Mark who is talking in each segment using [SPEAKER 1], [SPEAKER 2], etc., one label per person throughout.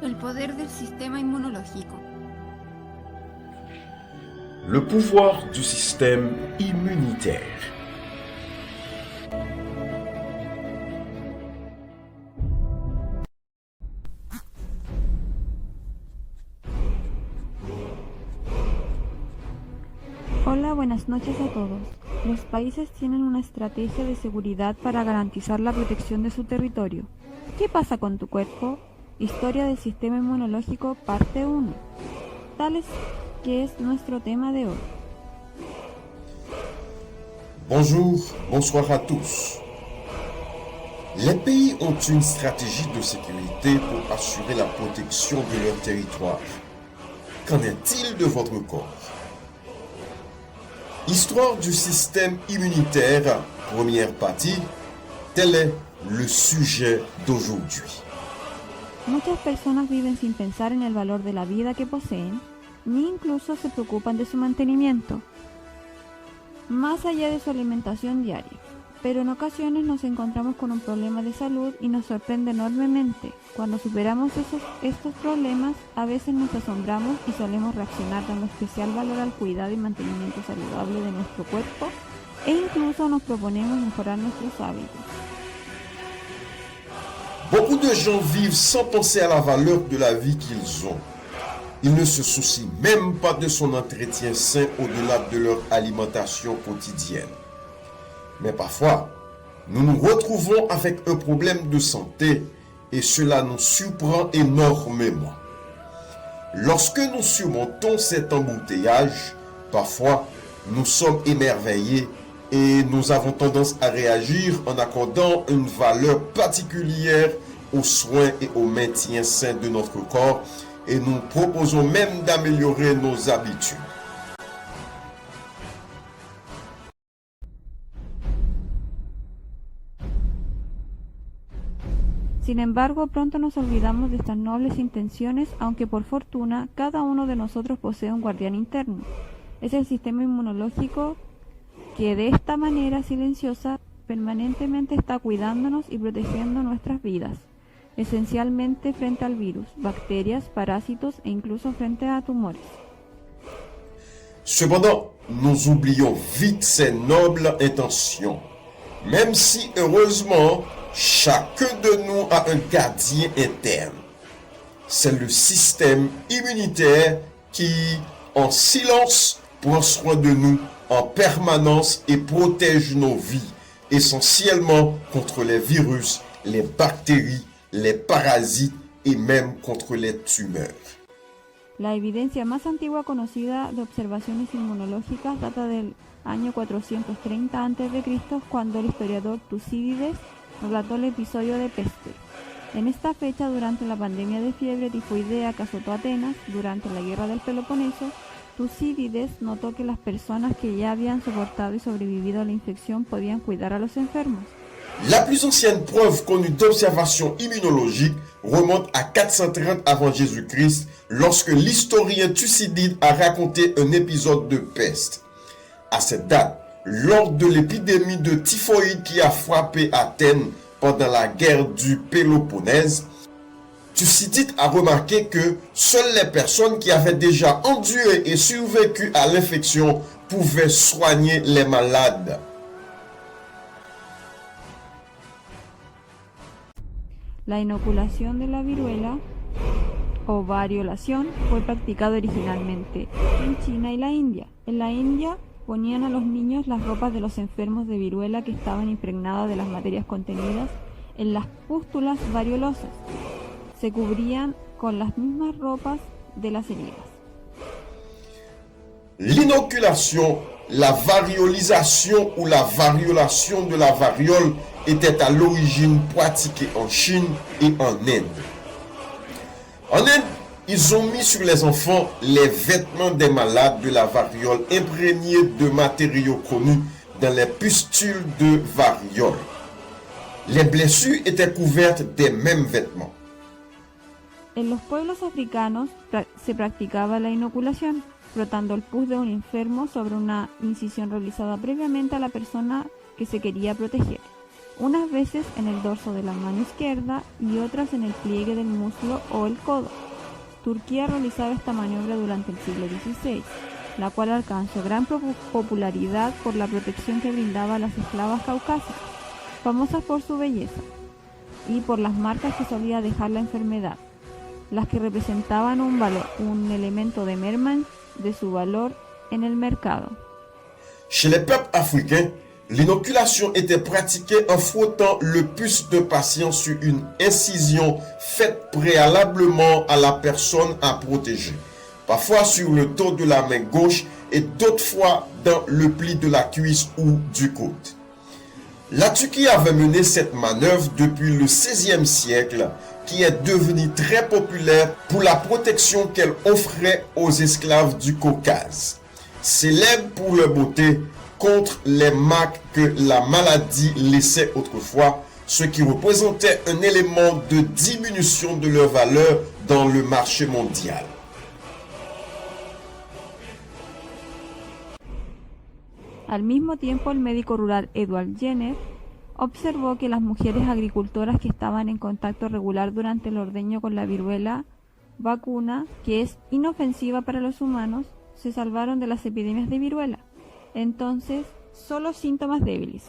[SPEAKER 1] El poder del sistema inmunológico.
[SPEAKER 2] Le pouvoir du système immunitaire.
[SPEAKER 3] Hola, buenas noches a todos. Los países tienen una estrategia de seguridad para garantizar la protección de su territorio. ¿Qué pasa con tu cuerpo? Historia del sistema inmunológico, parte 1. Tal es que es nuestro tema de hoy.
[SPEAKER 2] Bonjour, bonsoir à tous. Les pays ont une stratégie de sécurité pour assurer la protection de leur territoire. Qu'en est-il de votre corps? Histoire du système immunitaire, première partie, tel est le sujet d'aujourd'hui.
[SPEAKER 3] Muchas personas viven sin pensar en el valor de la vida que poseen, ni incluso se preocupan de su mantenimiento, más allá de su alimentación diaria. Pero en ocasiones nos encontramos con un problema de salud y nos sorprende enormemente. Cuando superamos estos problemas, a veces nos asombramos y solemos reaccionar dando especial valor al cuidado y mantenimiento saludable de nuestro cuerpo e incluso nos proponemos mejorar nuestros hábitos.
[SPEAKER 2] Beaucoup de gens vivent sans penser à la valeur de la vie qu'ils ont. Ils ne se soucient même pas de son entretien sain au-delà de leur alimentation quotidienne. Mais parfois, nous nous retrouvons avec un problème de santé et cela nous surprend énormément. Lorsque nous surmontons cet embouteillage, parfois nous sommes émerveillés et nous avons tendance à réagir en accordant une valeur particulière aux soins et au maintien sain de notre corps et nous proposons même d'améliorer nos habitudes.
[SPEAKER 3] Sin embargo, pronto nos olvidamos de estas nobles intenciones, aunque por fortuna cada uno de nosotros posee un guardián interno. Es el sistema inmunológico que de esta manera silenciosa permanentemente está cuidándonos y protegiendo nuestras vidas, esencialmente frente al virus, bacterias, parásitos e incluso frente a tumores.
[SPEAKER 2] Cependant, nous oublions vite ces nobles intentions, même si heureusement, chacun de nous a un gardien interne. C'est le système immunitaire qui, en silence, prend soin de nous en permanence et protège nos vies, essentiellement contre les virus, les bactéries, les parasites et même contre les tumeurs.
[SPEAKER 3] La evidencia más antigua conocida de observaciones inmunológicas data del año 430 a.C., cuando el historiador Tucídides relató el episodio de peste. En esta fecha, durante la pandemia de fiebre tifoidea que azotó Atenas durante la guerra del Peloponeso, Tucídides notó que las personas que ya habían soportado y sobrevivido a la infección podían cuidar a los enfermos.
[SPEAKER 2] La plus ancienne preuve connue d'observation immunologique remonte à 430 avant Jésus-Christ, lorsque l'historien Thucydide a raconté un épisode de peste. À cette date, lors de l'épidémie de typhoïde qui a frappé Athènes pendant la guerre du Péloponnèse, Thucydide a remarqué que seules les personnes qui avaient déjà enduré et survécu à l'infection pouvaient soigner les malades.
[SPEAKER 3] La inoculación de la viruela o variolación fue practicada originalmente en China y la India. En la India ponían a los niños las ropas de los enfermos de viruela que estaban impregnadas de las materias contenidas en las pústulas variolosas. Se cubrían con las mismas ropas de las heridas.
[SPEAKER 2] L'inoculation, la variolisation ou la variolation de la variole était à l'origine pratiquée en Chine et en Inde. En Inde, ils ont mis sur les enfants les vêtements des malades de la variole imprégnés de matériaux connus dans les pustules de variole. Les blessures étaient couvertes des mêmes vêtements.
[SPEAKER 3] En los pueblos africanos se practicaba la inoculación, frotando el pus de un enfermo sobre una incisión realizada previamente a la persona que se quería proteger. unas veces en el dorso de la mano izquierda y otras en el pliegue del muslo o el codo. Turquía realizaba esta maniobra durante el siglo XVI, la cual alcanzó gran popularidad por la protección que brindaba a las esclavas caucásicas, famosas por su belleza, y por las marcas que solía dejar la enfermedad, las que representaban un elemento de merma de su valor en el mercado.
[SPEAKER 2] Chez les peuples africains, l'inoculation était pratiquée en frottant le pus d'un patient sur une incision faite préalablement à la personne à protéger, parfois sur le dos de la main gauche et d'autres fois dans le pli de la cuisse ou du coude. La Turquie avait mené cette manœuvre depuis le XVIe siècle, qui est devenue très populaire pour la protection qu'elle offrait aux esclaves du Caucase. Célèbre pour leur beauté contre les marques que la maladie laissait autrefois, ce qui représentait un élément de diminution de leur valeur dans le marché mondial.
[SPEAKER 3] Al mismo tiempo, el médico rural Edward Jenner observó que las mujeres agricultoras que estaban en contacto regular durante el ordeño con la viruela vacuna, que es inofensiva para los humanos, se salvaron de las epidemias de viruela. Entonces, solo síntomas débiles.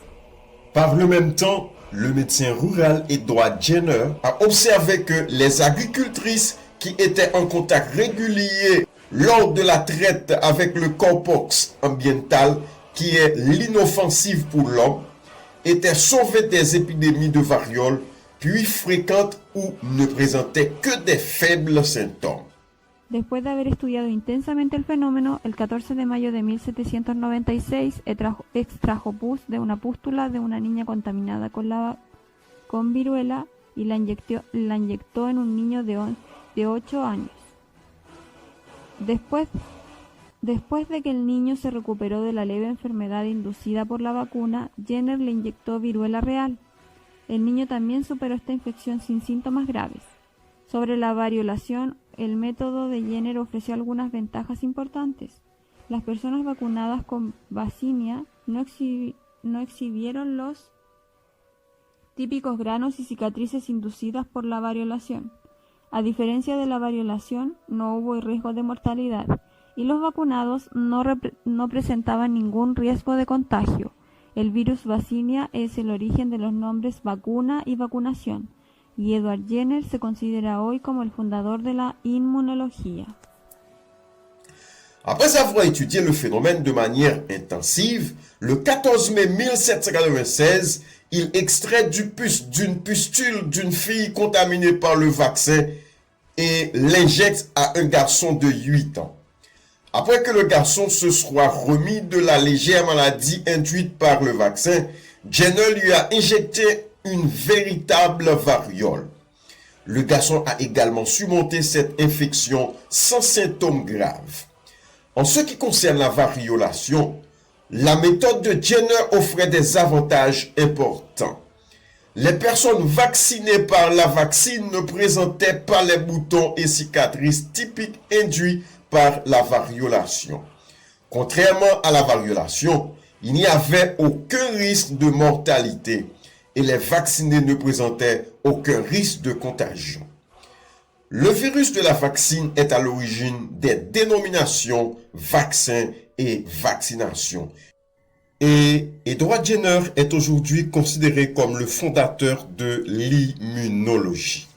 [SPEAKER 2] Par le même temps, le médecin rural Edward Jenner a observé que les agricultrices qui étaient en contact régulier lors de la traite avec le cowpox ambiental, qui est l'inoffensive pour l'homme, étaient sauvées des épidémies de variole, puis fréquentes ou ne présentaient que des faibles symptômes.
[SPEAKER 3] Después de haber estudiado intensamente el fenómeno, el 14 de mayo de 1796 extrajo pus de una pústula de una niña contaminada con viruela y la inyectó en un niño de 8 años. Después de que el niño se recuperó de la leve enfermedad inducida por la vacuna, Jenner le inyectó viruela real. El niño también superó esta infección sin síntomas graves. Sobre la variolación, el método de Jenner ofreció algunas ventajas importantes. Las personas vacunadas con Vaccinia no exhibieron los típicos granos y cicatrices inducidas por la variolación. A diferencia de la variolación, no hubo riesgo de mortalidad y los vacunados no presentaban ningún riesgo de contagio. El virus Vaccinia es el origen de los nombres vacuna y vacunación, y Edward Jenner se considera hoy como el fundador de la inmunología.
[SPEAKER 2] Après avoir étudié le phénomène de manière intensive, le 14 mai 1796, il extrait du pus d'une pustule d'une fille contaminée par le vaccin et l'injecte à un garçon de 8 ans. Après que le garçon se soit remis de la légère maladie induite par le vaccin, Jenner lui a injecté une véritable variole. Le garçon a également surmonté cette infection sans symptômes graves. En ce qui concerne la variolation, la méthode de Jenner offrait des avantages importants. Les personnes vaccinées par la vaccine ne présentaient pas les boutons et cicatrices typiques induits par la variolation. Contrairement à la variolation, il n'y avait aucun risque de mortalité et les vaccinés ne présentaient aucun risque de contagion. Le virus de la vaccine est à l'origine des dénominations vaccin et vaccination. Et Edward Jenner est aujourd'hui considéré comme le fondateur de l'immunologie.